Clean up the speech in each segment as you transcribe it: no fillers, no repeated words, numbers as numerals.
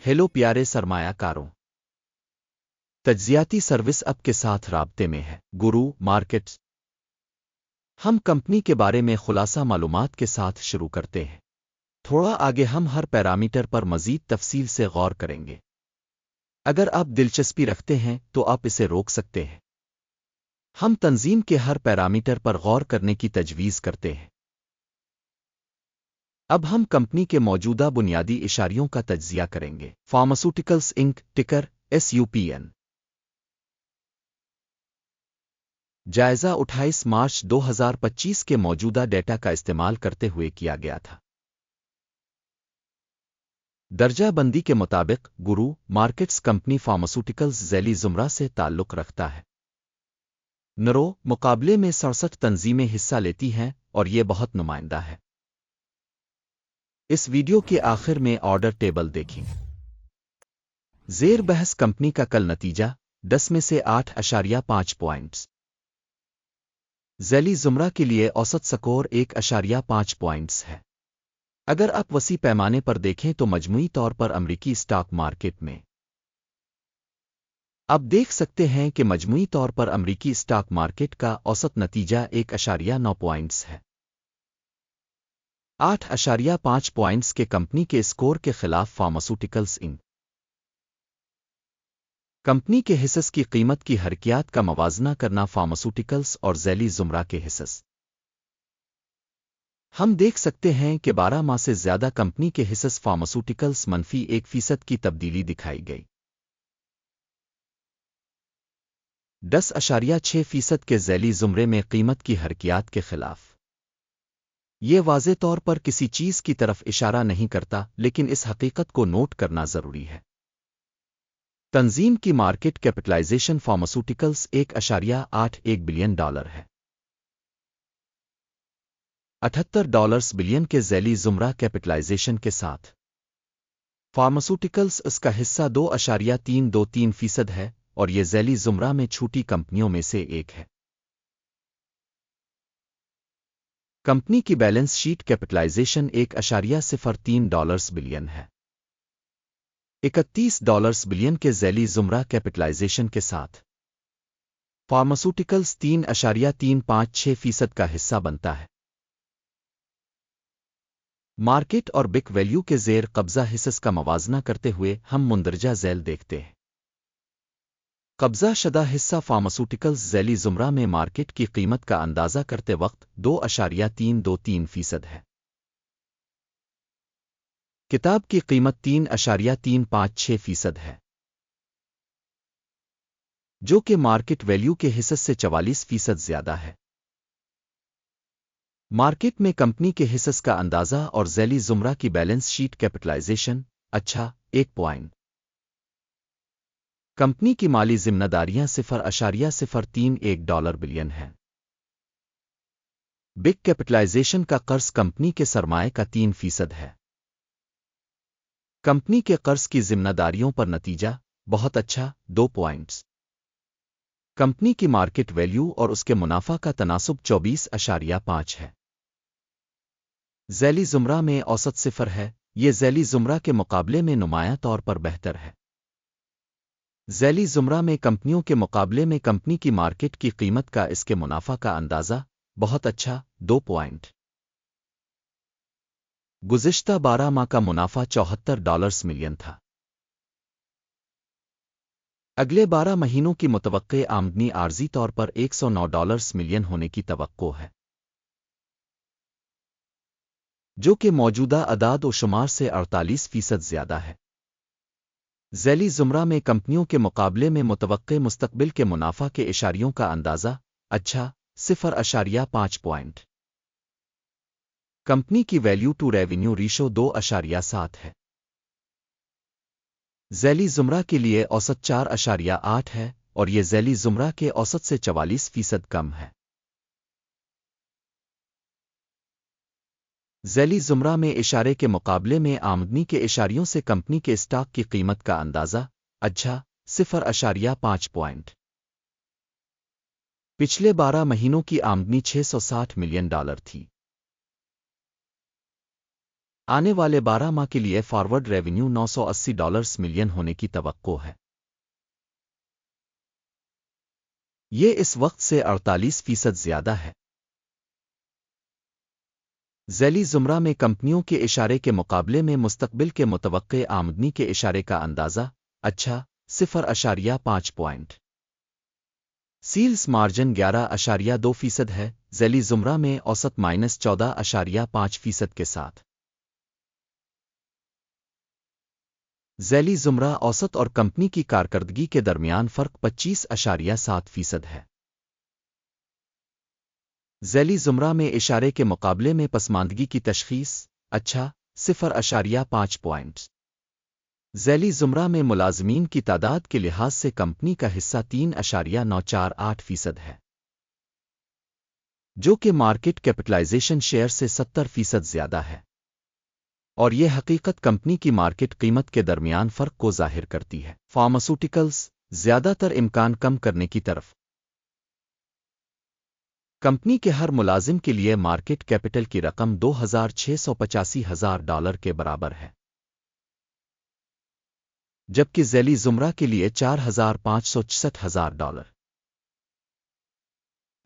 Hello प्यारे सरमाया कारों। तज्जियाती service अब के साथ राब्ते में है। गुरु मार्केट्स। हम कंपनी के बारे में खुलासा मालूमात के साथ शुरू करते हैं। थोड़ा आगे हम हर पैरामीटर पर मजीद तफसील से गौर करेंगे। अगर आप दिलचस्पी रखते हैं तो आप इसे रोक सकते हैं। हम तंजीम के हर पैरामीटर पर गौर करने की तजवीज़ करते हैं। अब हम कंपनी के मौजूदा बुनियादी इशारियों का तज्जिया करेंगे। फार्मास्यूटिकल्स इंक, टिकर SUPN। जायजा 28 मार्च 2025 के मौजूदा डेटा का इस्तेमाल करते हुए किया गया था। दर्जा बंदी के मुताबिक गुरु मार्केट्स कंपनी फार्मास्यूटिकल्स ज़ैली ज़ुमरा से ताल्लुक़ रखता है। नरो मुकाबले में 67 तंजीमें हिस्सा लेती हैं और ये बहुत नुमाइंदा है। इस वीडियो के आखिर में ऑर्डर टेबल देखें। ज़ेर बहस कंपनी का कल नतीजा 10 में से 8.5 पॉइंट्स। ज़ैली ज़ुमरा के लिए औसत स्कोर 1.5 पॉइंट्स है। अगर आप वसी पैमाने पर देखें तो मजमूई तौर पर अमरीकी स्टॉक मार्केट में आप देख सकते हैं कि मजमूई तौर पर अमरीकी स्टॉक मार्केट का औसत नतीजा 1.9 पॉइंट्स है। 8.5 पॉइंट्स के कंपनी के स्कोर के खिलाफ फार्मास्यूटिकल्स इंक कंपनी के हिस्स की कीमत की हरकियात का मवाजना करना फार्मास्यूटिकल्स और ज़ैली ज़ुमरा के हिस्स। हम देख सकते हैं कि 12 माह से ज़्यादा कंपनी के हिस्स फार्मास्यूटिकल्स मनफी 1% की तब्दीली दिखाई गई। 10.6% के ज़ैली ज़ुमरे में कीमत की हरकियात के खिलाफ। ये वाज़े तौर पर किसी चीज़ की तरफ इशारा नहीं करता, लेकिन इस हकीकत को नोट करना ज़रूरी है। तंजीम की मार्केट कैपिटलाइजेशन फार्मास्यूटिकल्स $1.81 बिलियन है। $78 बिलियन के ज़ैली ज़ुमरा कैपिटलाइजेशन के साथ फार्मास्यूटिकल्स इसका हिस्सा 2.323% है और ये ज़ैली ज़ुमरा में छूटी कंपनियों में से एक है। कंपनी की बैलेंस शीट कैपिटलाइजेशन $1.03 बिलियन है। $31 बिलियन के ज़ैली ज़ुमरा कैपिटलाइजेशन के साथ फार्मास्यूटिकल्स 3.356% का हिस्सा बनता है। मार्केट और बिक वैल्यू के ज़ेर कब्ज़ा हिस्स का मवाजना करते हुए हम मुंदरजा ज़ैल देखते हैं। कब्ज़ा शदा हिस्सा फार्मास्यूटिकल्स ज़ैली ज़ुमरा में मार्केट की कीमत का अंदाज़ा करते वक्त 2.323% है। किताब की कीमत 3.356% है, जो कि मार्केट वैल्यू के हिस्स से 44% ज़्यादा है। मार्केट में कंपनी के हिस्स का अंदाज़ा और ज़ैली ज़ुमरा की balance sheet capitalization 1 point. Company की माली जिम्मेदारियां $0.031 बिलियन है। बिग कैपिटलाइजेशन का कर्ज कंपनी के सरमाए का 3% है। कंपनी के कर्ज की जिम्मेदारियों पर नतीजा बहुत अच्छा 2 पॉइंट्स। कंपनी की मार्केट वैल्यू और उसके मुनाफा का तनासुब 24.5 है। ज़ैली ज़ुमरा में औसत 0 है। ये ज़ैली ज़ुमरा के मुकाबले में नुमायां तौर पर बेहतर है। ज़ैली ज़ुमरा में कंपनियों के मुकाबले में कंपनी की मार्केट की कीमत का इसके मुनाफा का अंदाज़ा बहुत अच्छा 2 पॉइंट। गुज़िश्ता 12 माह का मुनाफा $74 मिलियन था। अगले 12 महीनों की मुतवक्के आमदनी आर्जी तौर पर $109 मिलियन होने की तवक्को है, जो कि मौजूदा अदाद व शुमार से 48% ज़्यादा है। ज़ैली ज़ुमरा में कंपनियों के मुकाबले में मुतवक्के मुस्तकबिल के मुनाफा के इशारियों का अंदाज़ा अच्छा 0.5 पॉइंट। कंपनी की वैल्यू टू रेवेन्यू रेशो 2.7 है। ज़ैली ज़ुमरा के लिए औसत 4.8 है और ये ज़ैली ज़ुमरा के औसत से 44% कम है। ज़ैली ज़ुमरा में इशारे के मुकाबले में आमदनी के इशारियों से कंपनी के स्टॉक की कीमत का अंदाज़ा अच्छा 0.5 पॉइंट। पिछले 12 महीनों की आमदनी $660 मिलियन थी। آنے والے 12 ماہ کے لیے فارورڈ ریونیو $980 ملین ہونے کی توقع ہے۔ یہ اس وقت سے 48% زیادہ ہے۔ ذیلی زمرہ میں کمپنیوں کے اشارے کے مقابلے میں مستقبل کے متوقع آمدنی کے اشارے کا اندازہ اچھا 0.5 پوائنٹ۔ سیلز مارجن 11.2% ہے، ذیلی زمرہ میں اوسط -14.5% کے ساتھ۔ ذیلی زمرہ اوسط اور کمپنی کی کارکردگی کے درمیان فرق 25.7% ہے۔ ذیلی زمرہ میں اشارے کے مقابلے میں پسماندگی کی تشخیص اچھا 0.5 پوائنٹ۔ ذیلی زمرہ میں ملازمین کی تعداد کے لحاظ سے کمپنی کا حصہ 3.948% ہے، جو کہ مارکیٹ کیپٹلائزیشن شیئر سے 70% زیادہ ہے، اور یہ حقیقت کمپنی کی مارکیٹ قیمت کے درمیان فرق کو ظاہر کرتی ہے۔ فارماسوٹیکلز زیادہ تر امکان کم کرنے کی طرف۔ کمپنی کے ہر ملازم کے لیے مارکیٹ کیپٹل کی رقم $2,685,000 کے برابر ہے، جبکہ ذیلی زمرہ کے لیے $4,566,000۔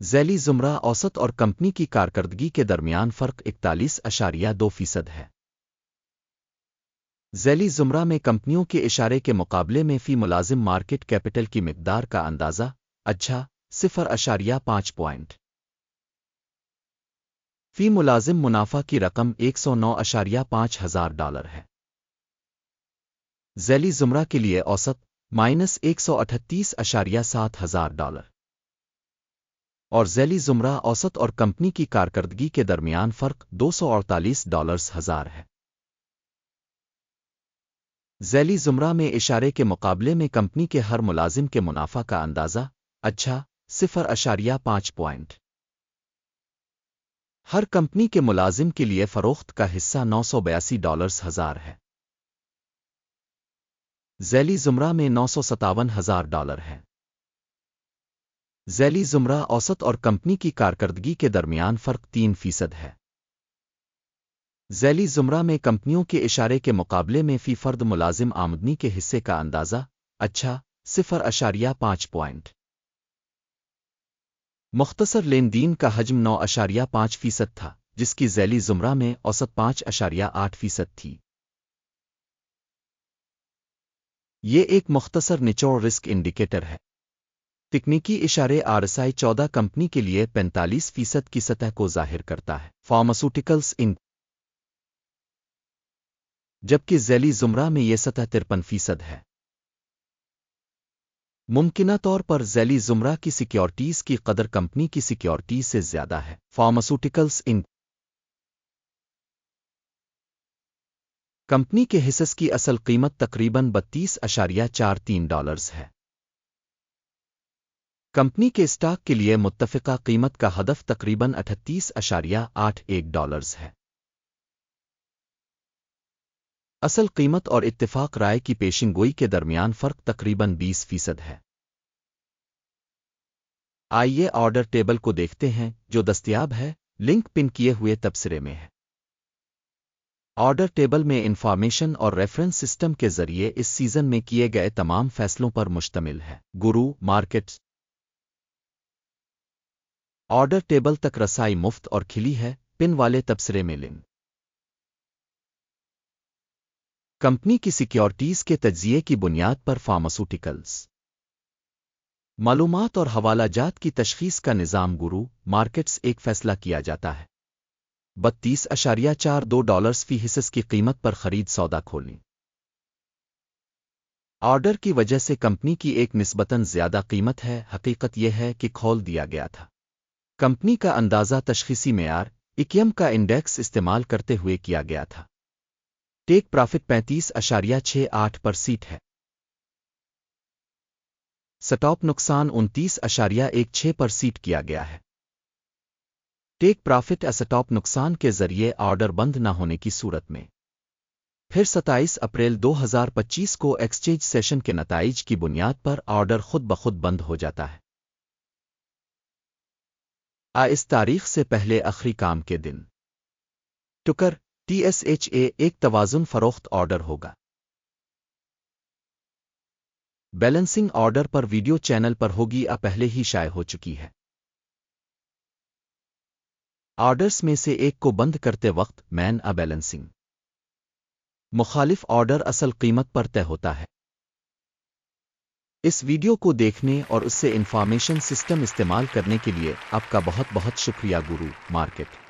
ذیلی زمرہ اوسط اور کمپنی کی کارکردگی کے درمیان فرق 41.2% ہے۔ ذیلی زمرہ میں کمپنیوں کے اشارے کے مقابلے میں فی ملازم مارکیٹ کیپٹل کی مقدار کا اندازہ اچھا 0.5 پوائنٹ۔ فی ملازم منافع کی رقم $109,500 ہے۔ ذیلی زمرہ کے لیے اوسط $138,700 اور ذیلی زمرہ اوسط اور کمپنی کی کارکردگی کے درمیان فرق $248,000 ہے۔ ذیلی زمرہ میں اشارے کے مقابلے میں کمپنی کے ہر ملازم کے منافع کا اندازہ اچھا 0.5 پوائنٹ۔ ہر کمپنی کے ملازم کے لیے فروخت کا حصہ $982,000 ہے۔ ذیلی زمرہ میں $957,000 ہے۔ ذیلی زمرہ اوسط اور کمپنی کی کارکردگی کے درمیان فرق 3% ہے۔ ذیلی زمرہ میں کمپنیوں کے اشارے کے مقابلے میں فی فرد ملازم آمدنی کے حصے کا اندازہ اچھا 0.5 پوائنٹ۔ مختصر لین دین کا حجم 9.5% تھا، جس کی ذیلی زمرہ میں اوسط 5.8% تھی۔ یہ ایک مختصر نچوڑ رسک انڈیکیٹر ہے۔ تکنیکی اشارے RSI 14 کمپنی کے لیے 45% کی سطح کو ظاہر کرتا ہے، فارماسوٹیکلز انک، جبکہ ذیلی زمرہ میں یہ سطح 53% ہے۔ ممکنہ طور پر ذیلی زمرہ کی سیکیورٹیز کی قدر کمپنی کی سیکیورٹیز سے زیادہ ہے، فارماسوٹیکلز انک۔ کمپنی کے حصص کی اصل قیمت تقریباً $32.43 ہے۔ کمپنی کے اسٹاک کے لیے متفقہ قیمت کا ہدف تقریباً $38.81 ہے۔ اصل قیمت اور اتفاق رائے کی پیشن گوئی کے درمیان فرق تقریباً 20% ہے۔ آئیے آرڈر ٹیبل کو دیکھتے ہیں جو دستیاب ہے، لنک پن کیے ہوئے تبصرے میں ہے۔ آرڈر ٹیبل میں انفارمیشن اور ریفرنس سسٹم کے ذریعے اس سیزن میں کیے گئے تمام فیصلوں پر مشتمل ہے۔ گرو مارکیٹس آرڈر ٹیبل تک رسائی مفت اور کھلی ہے، پن والے تبصرے میں لنک۔ کمپنی کی سیکیورٹیز کے تجزیے کی بنیاد پر فارماسوٹیکلز معلومات اور حوالہ جات کی تشخیص کا نظام گرو مارکیٹس ایک فیصلہ کیا جاتا ہے۔ $32.42 فی حصص کی قیمت پر خرید سودا کھولیں۔ آرڈر کی وجہ سے کمپنی کی ایک نسبتاً زیادہ قیمت ہے، حقیقت یہ ہے کہ کھول دیا گیا تھا۔ کمپنی کا اندازہ تشخیصی معیار ایکیم کا انڈیکس استعمال کرتے ہوئے کیا گیا تھا۔ ٹیک پرافٹ 35.68% ہے۔ سٹاپ نقصان 29.16% کیا گیا ہے۔ ٹیک پرافٹ اسٹاپ نقصان کے ذریعے آرڈر بند نہ ہونے کی صورت میں۔ پھر 27 اپریل 2025 کو ایکسچینج سیشن کے نتائج کی بنیاد پر آرڈر خود بخود بند ہو جاتا ہے۔ اس تاریخ سے پہلے آخری کام کے دن ٹکر TSHA ایک توازن فروخت آرڈر ہوگا۔ بیلنسنگ آرڈر پر ویڈیو چینل پر ہوگی پہلے ہی شائع ہو چکی ہے۔ آرڈرز میں سے ایک کو بند کرتے وقت مین بیلنسنگ مخالف آرڈر اصل قیمت پر طے ہوتا ہے۔ اس ویڈیو کو دیکھنے اور اس سے انفارمیشن سسٹم استعمال کرنے کے لیے آپ کا بہت بہت شکریہ گرو مارکیٹ۔